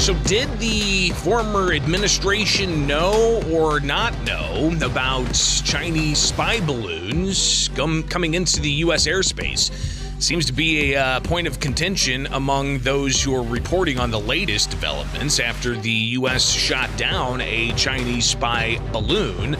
So did the former administration know or not know about Chinese spy balloons coming into the U.S. airspace? Seems to be a point of contention among those who are reporting on the latest developments after the U.S. shot down a Chinese spy balloon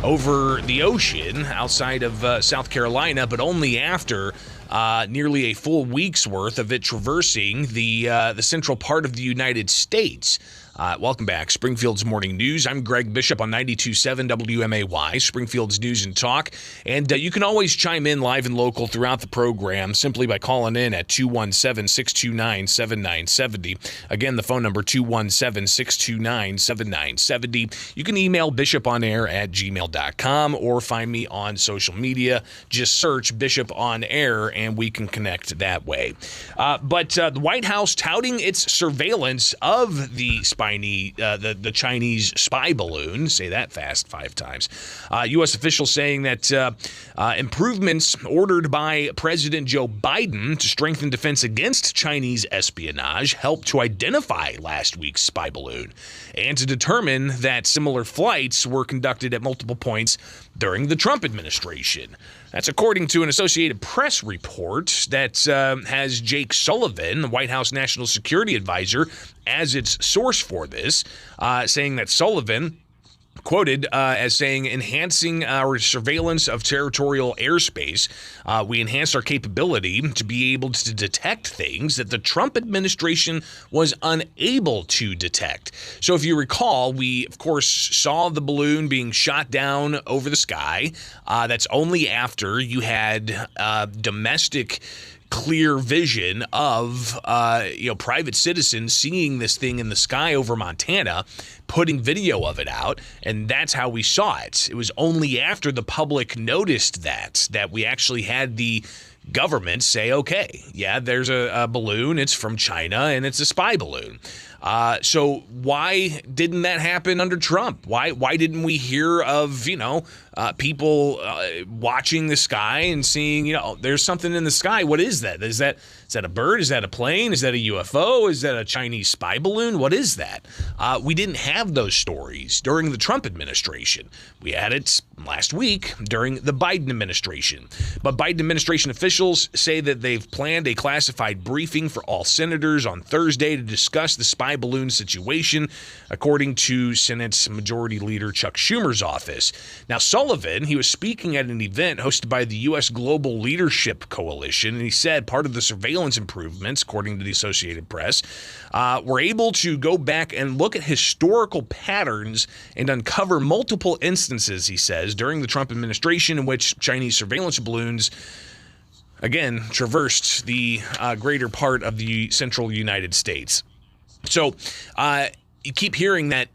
over the ocean outside of South Carolina, but only after nearly a full week's worth of it traversing the central part of the United States. Welcome back. Springfield's Morning News. I'm Greg Bishop on 92.7 WMAY, Springfield's News and Talk. And you can always chime in live and local throughout the program simply by calling in at 217-629-7970. Again, the phone number 217-629-7970. You can email bishoponair@gmail.com or find me on social media. Just search Bishop on Air and we can connect that way. But the White House touting its surveillance of the the Chinese spy balloon. Say that fast 5 times. U.S. officials saying that improvements ordered by President Joe Biden to strengthen defense against Chinese espionage helped to identify last week's spy balloon and to determine that similar flights were conducted at multiple points during the Trump administration. That's according to an Associated Press report that has Jake Sullivan, the White House National Security Advisor, as its source for this, saying that Sullivan quoted as saying, enhancing our surveillance of territorial airspace, we enhanced our capability to be able to detect things that the Trump administration was unable to detect. So if you recall, we, of course, saw the balloon being shot down over the sky. That's only after you had domestic clear vision of private citizens seeing this thing in the sky over Montana, putting video of it out, and that's how we saw it. It was only after the public noticed that we actually had the government say, okay, yeah, there's a balloon, it's from China, and it's a spy balloon. So why didn't that happen under Trump? Why didn't we hear of, people watching the sky and seeing, there's something in the sky. What is that? Is that a bird? Is that a plane? Is that a UFO? Is that a Chinese spy balloon? What is that? We didn't have those stories during the Trump administration. We had it last week during the Biden administration. But Biden administration officials say that they've planned a classified briefing for all senators on Thursday to discuss the spy balloon situation, according to Senate's Majority Leader Chuck Schumer's office. Now, Sullivan, he was speaking at an event hosted by the U.S. Global Leadership Coalition, and he said part of the surveillance improvements, according to the Associated Press, were able to go back and look at historical patterns and uncover multiple instances, he says, during the Trump administration in which Chinese surveillance balloons again traversed the greater part of the central United States. So you keep hearing that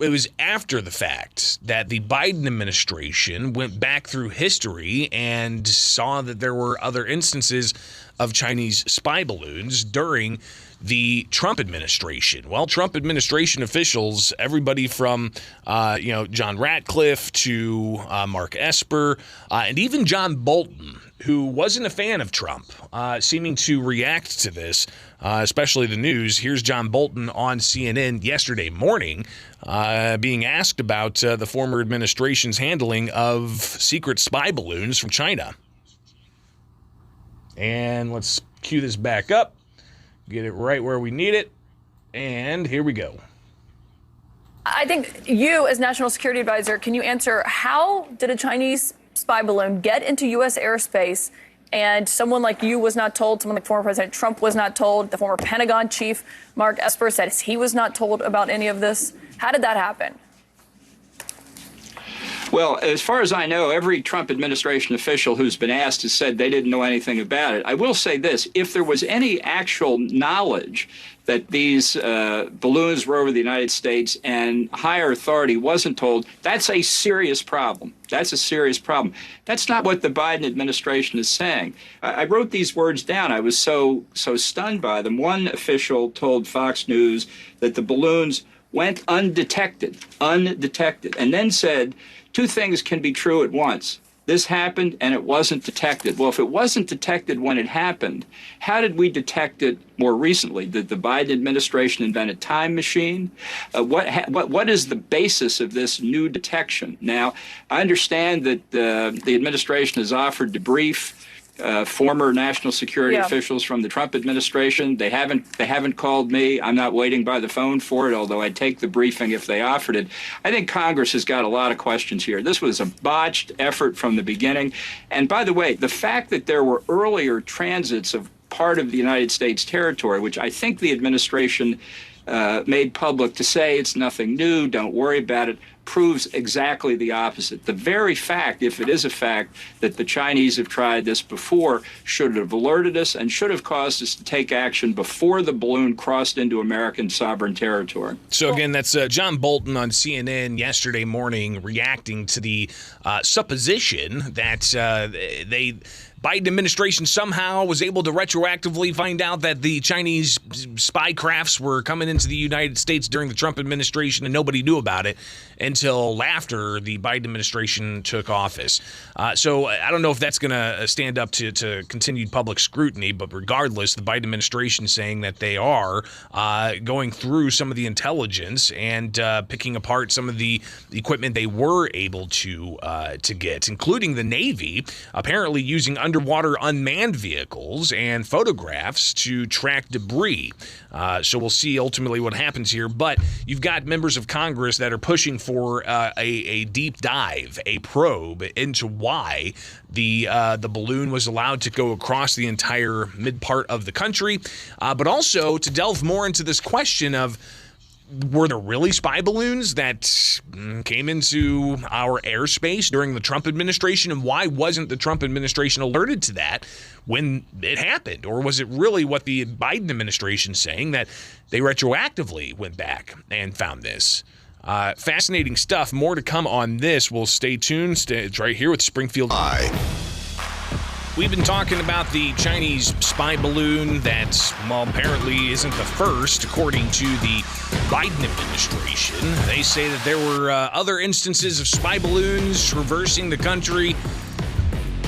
it was after the fact that the Biden administration went back through history and saw that there were other instances of Chinese spy balloons during the Trump administration. Well, Trump administration officials, everybody from, John Ratcliffe to Mark Esper, and even John Bolton, who wasn't a fan of Trump, seeming to react to this, especially the news. Here's John Bolton on CNN yesterday morning being asked about the former administration's handling of secret spy balloons from China. And let's cue this back up, get it right where we need it, and here we go. I think you, as National Security Advisor, can you answer how did a Chinese spy balloon get into U.S. airspace and someone like you was not told, someone like former President Trump was not told, the former Pentagon chief, Mark Esper, said he was not told about any of this? How did that happen? Well, as far as I know, every Trump administration official who's been asked has said they didn't know anything about it. I will say this, if there was any actual knowledge that these balloons were over the United States and higher authority wasn't told, that's a serious problem. That's a serious problem. That's not what the Biden administration is saying. I wrote these words down. I was so stunned by them. One official told Fox News that the balloons went undetected, and then said, two things can be true at once. this happened and it wasn't detected. Well, if it wasn't detected when it happened, how did we detect it more recently? Did the Biden administration invent a time machine? What is the basis of this new detection? Now, I understand that the administration has offered to brief former national security officials from the Trump administration. They haven't called me. I'm not waiting by the phone for it, although I'd take the briefing if they offered it. I think Congress has got a lot of questions here. This was a botched effort from the beginning. And by the way, the fact that there were earlier transits of part of the United States territory, which I think the administration made public to say it's nothing new, don't worry about it, proves exactly the opposite. The very fact, if it is a fact, that the Chinese have tried this before should have alerted us and should have caused us to take action before the balloon crossed into American sovereign territory. So again, that's John Bolton on CNN yesterday morning reacting to the supposition that Biden administration somehow was able to retroactively find out that the Chinese spy crafts were coming into the United States during the Trump administration and nobody knew about it until after the Biden administration took office. So I don't know if that's going to stand up to continued public scrutiny, but regardless, the Biden administration saying that they are going through some of the intelligence and picking apart some of the equipment they were able to get, including the Navy, apparently using underwater unmanned vehicles and photographs to track debris. So we'll see ultimately what happens here. But you've got members of Congress that are pushing for a deep dive, a probe into why the balloon was allowed to go across the entire mid part of the country, but also to delve more into this question of, were there really spy balloons that came into our airspace during the Trump administration? And why wasn't the Trump administration alerted to that when it happened? Or was it really what the Biden administration saying that they retroactively went back and found this? Fascinating stuff. More to come on this. We'll stay tuned. It's right here with Springfield. We've been talking about the Chinese spy balloon that, well, apparently isn't the first, according to the Biden administration. They say that there were other instances of spy balloons traversing the country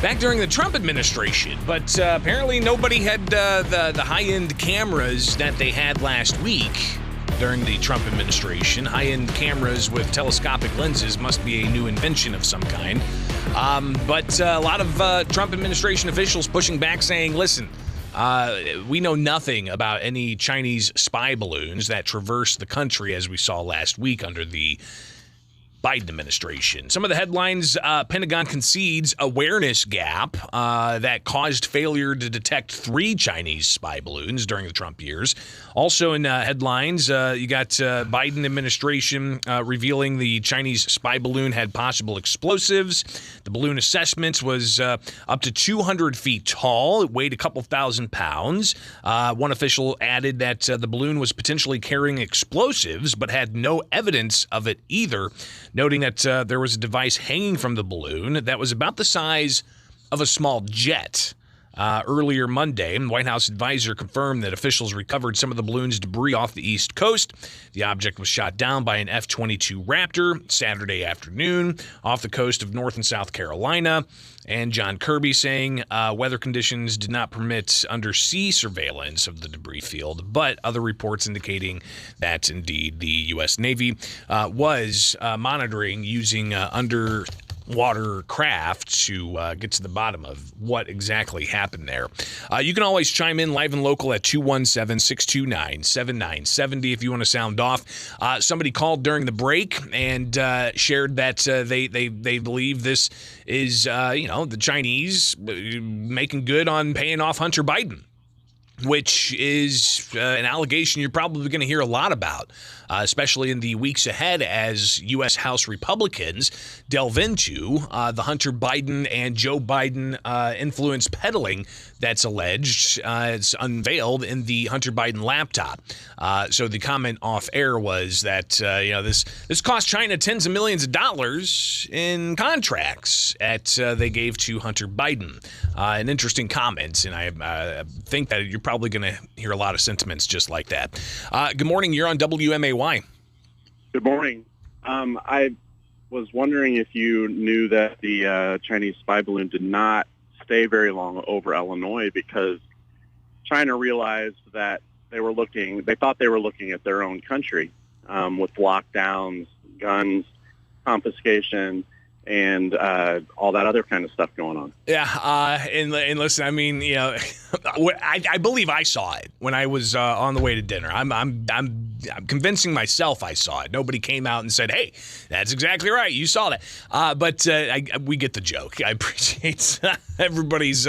back during the Trump administration, but apparently nobody had the high-end cameras that they had last week during the Trump administration. High-end cameras with telescopic lenses must be a new invention of some kind. But a lot of Trump administration officials pushing back saying, listen, we know nothing about any Chinese spy balloons that traverse the country as we saw last week under the Biden administration. Some of the headlines: Pentagon concedes awareness gap that caused failure to detect 3 Chinese spy balloons during the Trump years. Also in headlines, you got Biden administration revealing the Chinese spy balloon had possible explosives. The balloon assessment was up to 200 feet tall. It weighed a couple thousand pounds. One official added that the balloon was potentially carrying explosives, but had no evidence of it either, noting that there was a device hanging from the balloon that was about the size of a small jet. Earlier Monday, the White House advisor confirmed that officials recovered some of the balloon's debris off the East Coast. The object was shot down by an F-22 Raptor Saturday afternoon off the coast of North and South Carolina. And John Kirby saying weather conditions did not permit undersea surveillance of the debris field, but other reports indicating that indeed the U.S. Navy was monitoring using underwater craft to get to the bottom of what exactly happened there. You can always chime in live and local at 217-629-7970 if you want to sound off. Somebody called during the break and shared that they believe this is the Chinese making good on paying off Hunter Biden, which is an allegation you're probably going to hear a lot about, especially in the weeks ahead as U.S. House Republicans delve into the Hunter Biden and Joe Biden influence peddling that's alleged. It's unveiled in the Hunter Biden laptop. So the comment off air was that this cost China tens of millions of dollars in contracts that they gave to Hunter Biden. An interesting comment, and I think that you're probably going to hear a lot of sentiments just like that. Good morning. You're on WMAY. Good morning. I was wondering if you knew that the Chinese spy balloon did not stay very long over Illinois because China realized that they thought they were looking at their own country with lockdowns, guns, confiscation, and all that other kind of stuff going on. Yeah, and listen, I mean, I believe I saw it when I was on the way to dinner. I'm convincing myself I saw it. Nobody came out and said, "Hey, that's exactly right, you saw that." But we get the joke. I appreciate everybody's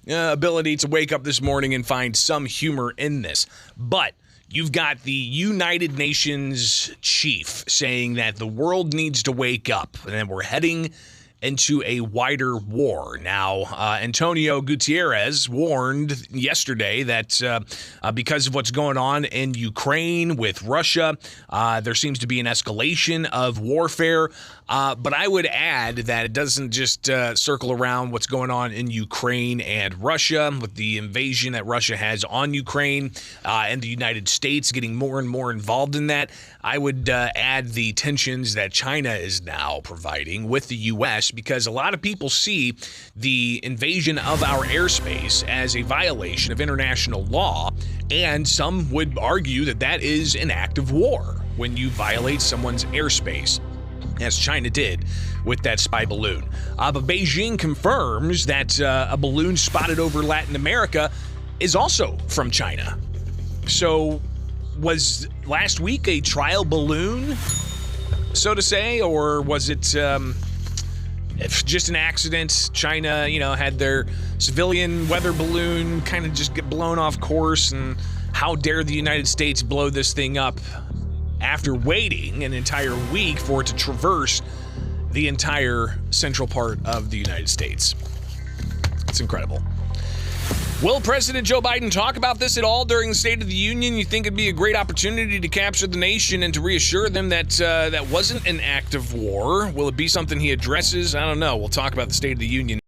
ability to wake up this morning and find some humor in this, but. You've got the United Nations chief saying that the world needs to wake up and that we're heading into a wider war. Now, Antonio Guterres warned yesterday that because of what's going on in Ukraine with Russia, there seems to be an escalation of warfare. But I would add that it doesn't just circle around what's going on in Ukraine and Russia with the invasion that Russia has on Ukraine and the United States getting more and more involved in that. I would add the tensions that China is now providing with the U.S. because a lot of people see the invasion of our airspace as a violation of international law, and some would argue that that is an act of war when you violate someone's airspace, as China did with that spy balloon. But Beijing confirms that a balloon spotted over Latin America is also from China. So was last week a trial balloon, so to say, or was it just an accident? China, had their civilian weather balloon kind of just get blown off course, and how dare the United States blow this thing up after waiting an entire week for it to traverse the entire central part of the United States. It's incredible. Will President Joe Biden talk about this at all during the State of the Union? You think it'd be a great opportunity to capture the nation and to reassure them that that wasn't an act of war? Will it be something he addresses? I don't know. We'll talk about the State of the Union